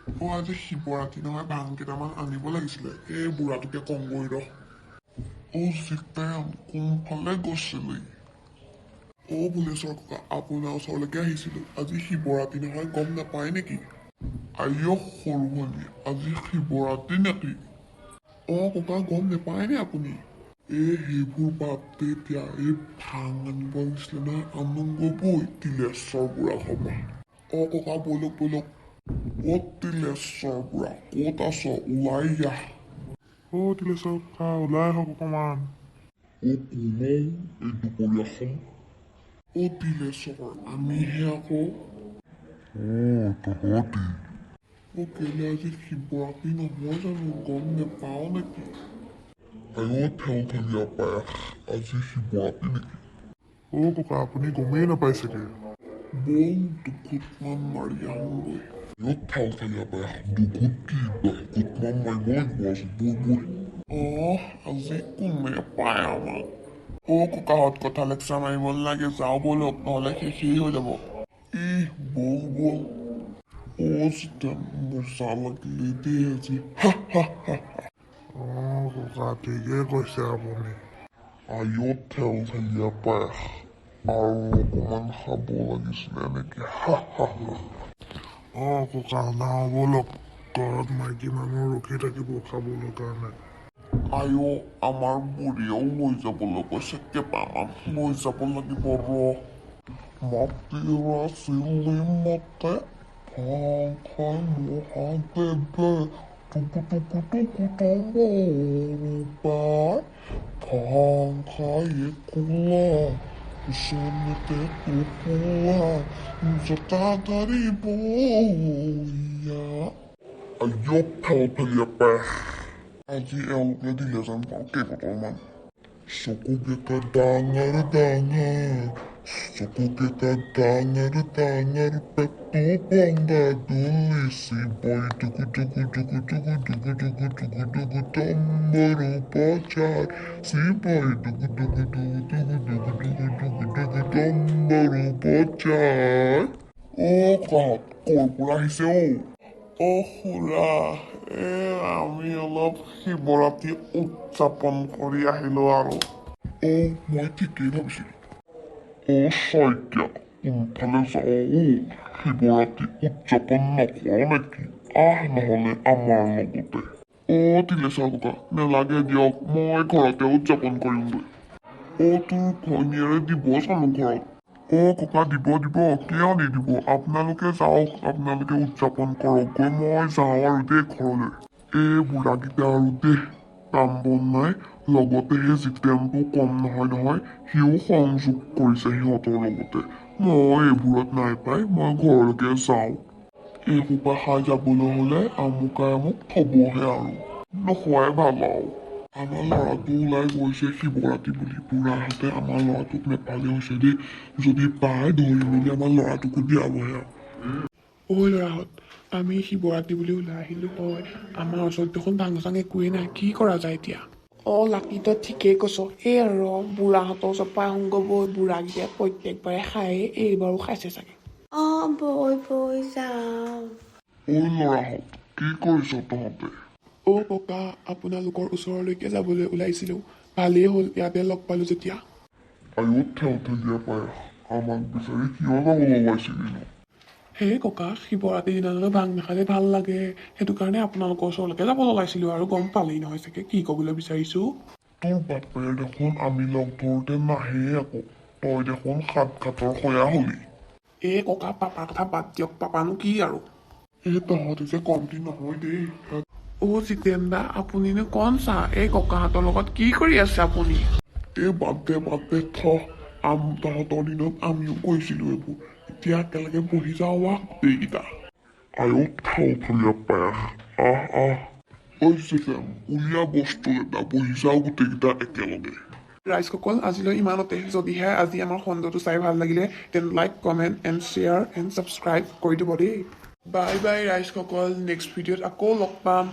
আজি শিৱৰাত্ৰি নহয় ভাং কেইটামান আনিব লাগিছিলে এই বুঢ়াটোকে কম কৰি ৰ জিতেন কোনফালে গৈছিলি ভুলেশ্বৰ ককা আপোনাৰ ওচৰলৈকে আহিছিলো আজি শিৱৰাত্ৰি নহয় গম নাপায় নেকি আইঅ সৰু ভনী আজি শিৱৰাত্ৰি নেকি ককা গম নাপায়নে আপুনি সেইবোৰ বাদ দে এতিয়া এই ভাং আনিব লাগিছিলে নহয় আনন্দ বৈ তিলেশ্বৰ বুঢ়া সভা ককা বলক বলক ক'ত তিলেশ্বৰ বুঢ়া ক'ত আছ ওলাই আহ তিলেশ্বৰ ককা ওলাই আহক অকণমান কোনো এই দুপৰীয়াখন তিলেশ্বৰ আমিহে আকৌ তহঁতি কেলে আজি শিৱৰাত্ৰি নহয় জানো গম নেপাও নেকি ঠেল ঠেলীয়া পায়স আজি শিৱৰাত্ৰি নেকি ককা আপুনি গমেই নাপায় চাগে বল দুঘুটমান মাৰি আহোঁগৈ ঠেল ঠেলীয়া পায়স দুঘুট কি 10 ঘুটমান মাৰিব লাগিব আজি বল আজি কোনে পায় আমাক ককাহঁত কথা লেকচাৰ মাৰিব নালাগে যাওঁ বলক নহ'লে শেষেই হৈ যাব বল বল জিতেন মজা লাগিলে দেই আজি ককা ঠিকে কৈছে আপুনি ঠেল ঠেলীয়া পায়স আৰু অকণমান খাব লাগিছিলে এনেকে ককা নাও বলক ঘৰত মাইকী মানুহ ৰখি থাকিব খাবলৈ কাৰণে আমাৰ বুঢ়ীয়েও লৈ যাবলৈ কৈছে কেইটামান লৈ যাব লাগিব মাটিৰা চিলি মতে ভাং খাই মহাদেৱে টুকু টুকু টুকু টমৰূপাই ভাং খাই কোলা যেনেতে টোপোলা জটাধাৰী বৈয়া ঠেল ঠেলীয়া পায়স আজি এওঁলোকে দিলে যেন পাওঁ কেইবটলমান চকুকেইটা ডাঙৰ ডাঙৰ চকুকেইটা ডাঙৰ ডাঙৰ পেটটো বন্ধা দুলিছি বৈ টুকু টুকু টুকু টুকু টুকু টুকু টুকু টুকু টম্বৰু বজাৰ চিবই টুকু টুকু টুকু টুকু টুকু টুকু টুকু টুকু টম্বৰু বজাৰ কহঁত ক'ৰ পৰা আহিছে খুৰা আমি অলপ শিৱৰাত্ৰি উদযাপন কৰি আহিলো আৰু মই ঠিকেই ভাবিছিলো শইকীয়া কোনফালে যাওঁ শিৱৰাত্ৰি উদযাপন নকৰ নেকি নহ'লে আমাৰ লগতে তিলেশ্বৰ ককা নালাগে দিয়ক মই ঘৰতে উদযাপন কৰিমগৈ তোৰ ঘৈণীয়েৰে দিব জানো ঘৰত ককা দিব দিব কিয় নিদিব আপোনালোকে যাওক আপোনালোকে উদযাপন কৰকগৈ মই যাওঁ আৰু দেই ঘৰলৈ বুঢ়াকেইটা আৰু দেই কাম বন নাই লগতে সেই জিতেনটো কম নহয় সিও সংযোগ কৰিছে সিহঁতৰ লগতে মই এইবোৰত নাই পাই মই ঘৰলৈকে যাওঁ এইসোপা খাই যাবলৈ হ'লে আমুকাই মোক থবহে আৰু নোখোৱাই ভাল আৰু আমাৰ ল'ৰাটো ওলাই গৈছে শিৱৰাত্ৰি বুলি বুঢ়াহঁতে আমাৰ ল'ৰাটোক নেপালে হৈছে দেই যদি পায় ধৰি মেলি আমাৰ ল'ৰাটোকো দিয়াবহে ল'ৰাহঁত আমি শিৱৰাত্ৰি বুলি ওলাই আহিলো হয় আমাৰ ওচৰত দেখোন ভাং চাং একোৱেই নাই কি কৰা যায় এতিয়া লাকি তই ঠিকেই কৈছ আৰু বুঢ়াহঁতৰ ওচৰত পাই আহোঁগ বৈ বুঢ়াকেইটাই প্ৰত্যেকবাৰে খায়ে এইবাৰো খাইছে চাগে বৈ বৈ যাওঁ ল'ৰাহঁত কি কৰিছ তহঁতে ককা আপোনালোকৰ ওচৰলৈকে যাবলৈ ওলাইছিলো ভালেই হ'ল ইয়াতে লগ পালো যেতিয়া ঠেল ঠেলীয়া পায়স আমাক বিচাৰি কিয় যাব লগাইছিলি ককা শিৱৰাত্ৰি দিনালৈ ভাং নাখালে ভাল লাগে সেইটো কাৰণে আপোনালোকৰ ওচৰলৈকে যাব লগাইছিলো আৰু গম পালেই নহয় চাগে কি ক'বলৈ বিচাৰিছো তোৰ বাপেৰে দেখোন আমি লগ ধৰোঁতে নাহে আকৌ তই দেখোন সাত ঘাটৰ সয়া হলি ককা পাপাৰ কথা বাদ দিয়ক পাপানো কি আৰু তহঁতে যে কমটি নহয় দেই জিতেন দা আপুনিনো কন চা এই ককাহঁতৰ লগত কি কৰি আছে আপুনি বাদ দে তহঁতৰ দিনত আমিও কৰিছিলো এইবোৰ এতিয়া একেলগে বহি যাওঁ গোটেইকেইটা ঠেল ঠেলীয়া পায়স জিতেন উলিয়া বস্তু এটা বহি যাওঁ গোটেইকেইটা একেলগে ৰাইজসকল আজিলৈ ইমানতে যদিহে আজি আমাৰ খণ্ডটো চাই ভাল লাগিলে তেন like comment and share and subscribe কৰি দিব দেই বাই বাই ৰাইজসকল নেক্সট ভিডিঅ'ত আকৌ লগ পাম